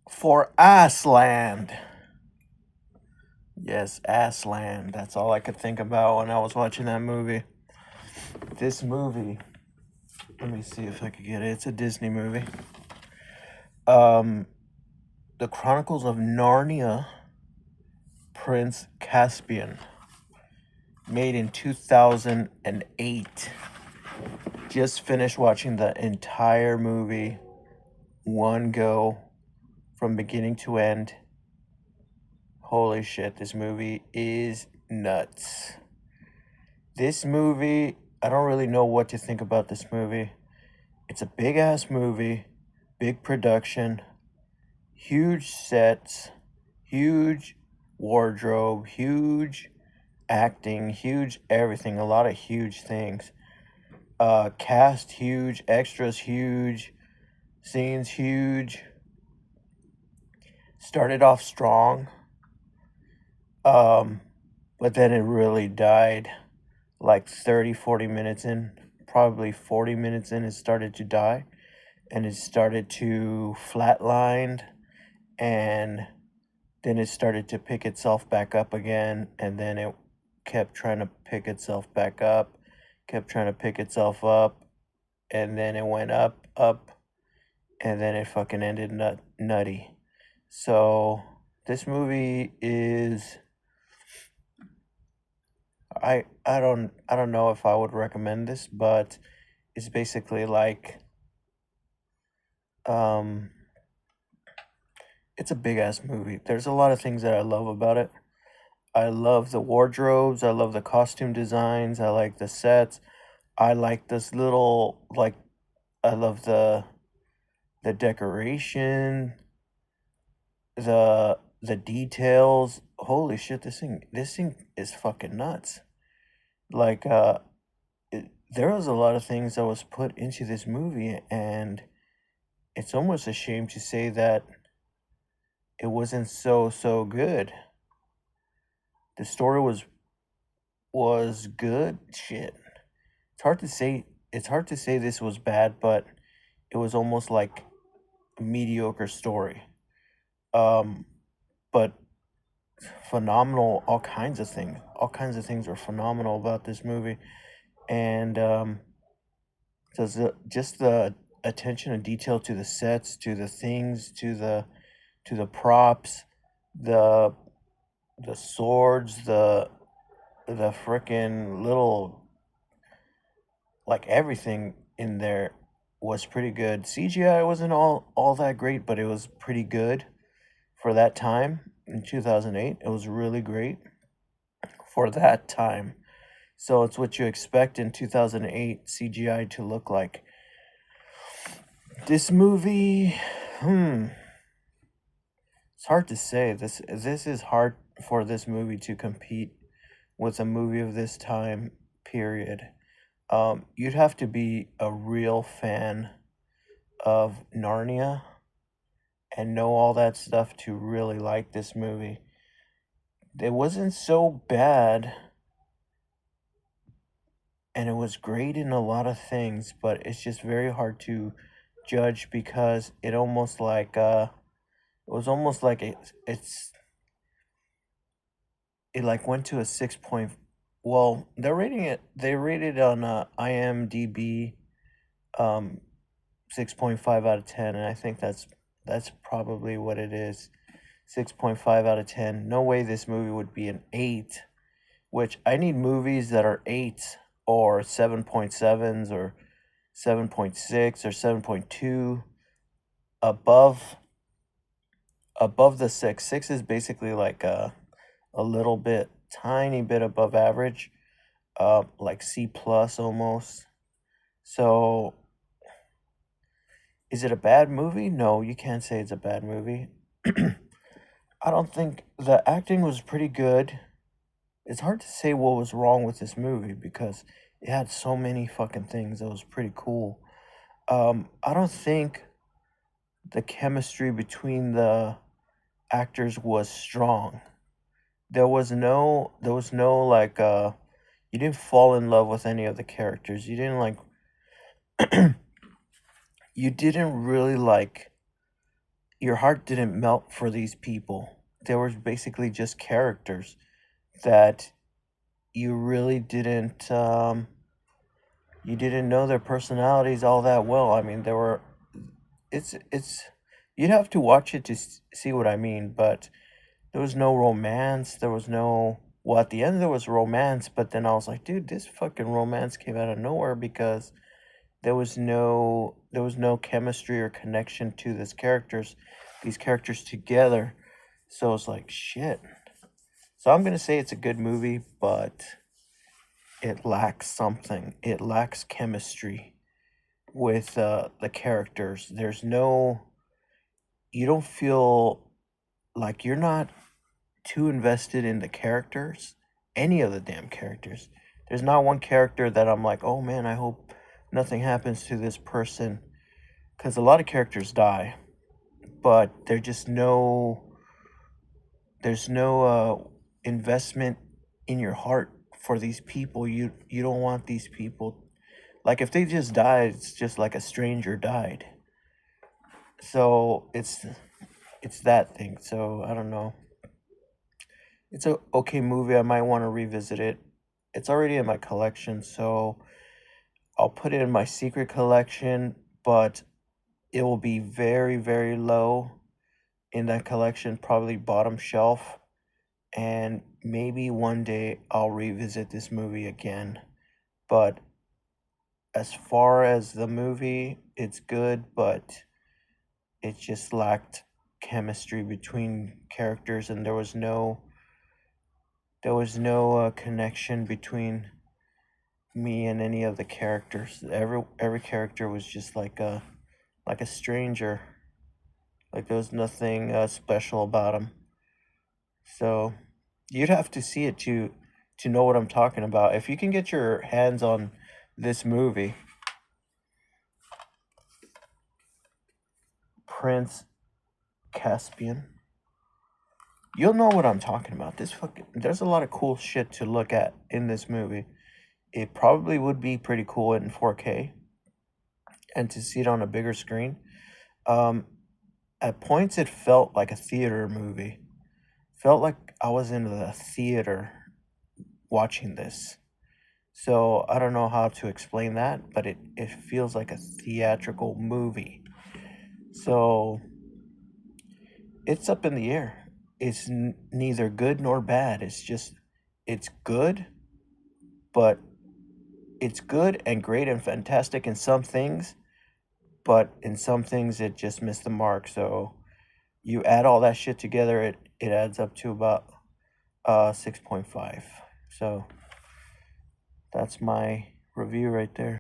For Assland. Yes, Assland. That's all I could think about when I was watching that movie. This movie, let me see if I could get it. It's a Disney movie. Um, The Chronicles of Narnia, Prince Caspian, made in 2008. Just finished watching the entire movie, one go, from beginning to end. Holy shit, this movie is nuts. This movie, I don't really know what to think about this movie. It's a big ass movie, big production, huge sets, huge wardrobe, huge acting, huge everything, a lot of huge things. Cast huge, extras huge, scenes huge. Started off strong, um, but then it really died like 30, 40 minutes in. Probably 40 minutes in, it started to die and it started to flatline, and then it started to pick itself back up again, and then it kept trying to pick itself back up, kept trying to pick itself up, and then it went up, and then it fucking ended nutty. So this movie is, I don't know if I would recommend this, but it's basically like um it's a big ass movie. There's a lot of things that I love about it. I love the wardrobes, I love the costume designs, I like the sets. I like this little like I love the decoration, the details. Holy shit, this thing is fucking nuts. Like there was a lot of things that was put into this movie, and it's almost a shame to say that it wasn't so good. The story was good. Shit. It's hard to say. It's hard to say this was bad, but it was almost like a mediocre story. Um, but phenomenal. All kinds of things were phenomenal about this movie, and just the attention and detail to the sets, to the things, to the props, the the swords, the freaking little, like everything in there was pretty good. CGI wasn't all that great, but it was pretty good for that time in 2008. It was really great for that time. So it's what you expect in 2008 CGI to look like. This movie, hmm, it's hard to say. This is hard for this movie to compete with a movie of this time period. You'd have to be a real fan of Narnia and know all that stuff to really like this movie. It wasn't so bad, and it was great in a lot of things, but it's just very hard to judge because it was almost like it like went to a 6 point. Well, they rated on IMDb 6.5 out of 10, and I think that's probably what it is. 6.5 out of 10. No way this movie would be an 8, which I need movies that are 8s or 7.7s or 7.6 or 7.2 above the 6. 6 is basically like a little bit, tiny bit above average, like C plus almost. So, is it a bad movie? No, you can't say it's a bad movie. I don't think the acting was pretty good. It's hard to say what was wrong with this movie because it had so many fucking things that was pretty cool. I don't think the chemistry between the actors was strong. There was no like you didn't fall in love with any of the characters. You didn't like you didn't really like your heart didn't melt for these people. They were basically just characters that you really didn't you didn't know their personalities all that well. I mean, there were it's you'd have to watch it to see what I mean, but there was no romance. There was no, well, at the end there was romance, but then I was like, dude, this fucking romance came out of nowhere because there was no chemistry or connection to these characters together. So it's like shit. So I'm gonna say it's a good movie, but it lacks something. It lacks chemistry with the characters. You don't feel like you're not too invested in the characters, any of the damn characters. There's not one character that I'm like, oh man, I hope nothing happens to this person. Because a lot of characters die, but there's no investment in your heart for these people. You don't want these people. Like if they just died, it's just like a stranger died. So it's that thing. So I don't know. It's a okay movie. I might want to revisit it. It's already in my collection, so I'll put it in my secret collection, but it will be very, very low in that collection, probably bottom shelf. And maybe one day I'll revisit this movie again. But as far as the movie, it's good, but it just lacked chemistry between characters, and there was no connection between me and any of the characters. Every character was just like a stranger. Like there was nothing special about him. So you'd have to see it to know what I'm talking about. If you can get your hands on this movie, Prince Caspian, you'll know what I'm talking about. There's a lot of cool shit to look at in this movie. It probably would be pretty cool in 4K and to see it on a bigger screen. Um, at points, it felt like a theater movie. Felt like I was in the theater watching this. So I don't know how to explain that, but it feels like a theatrical movie. So it's up in the air. It's neither good nor bad. It's good, but it's good and great and fantastic in some things, but in some things it just missed the mark. So you add all that shit together, it adds up to about 6.5. So that's my review right there.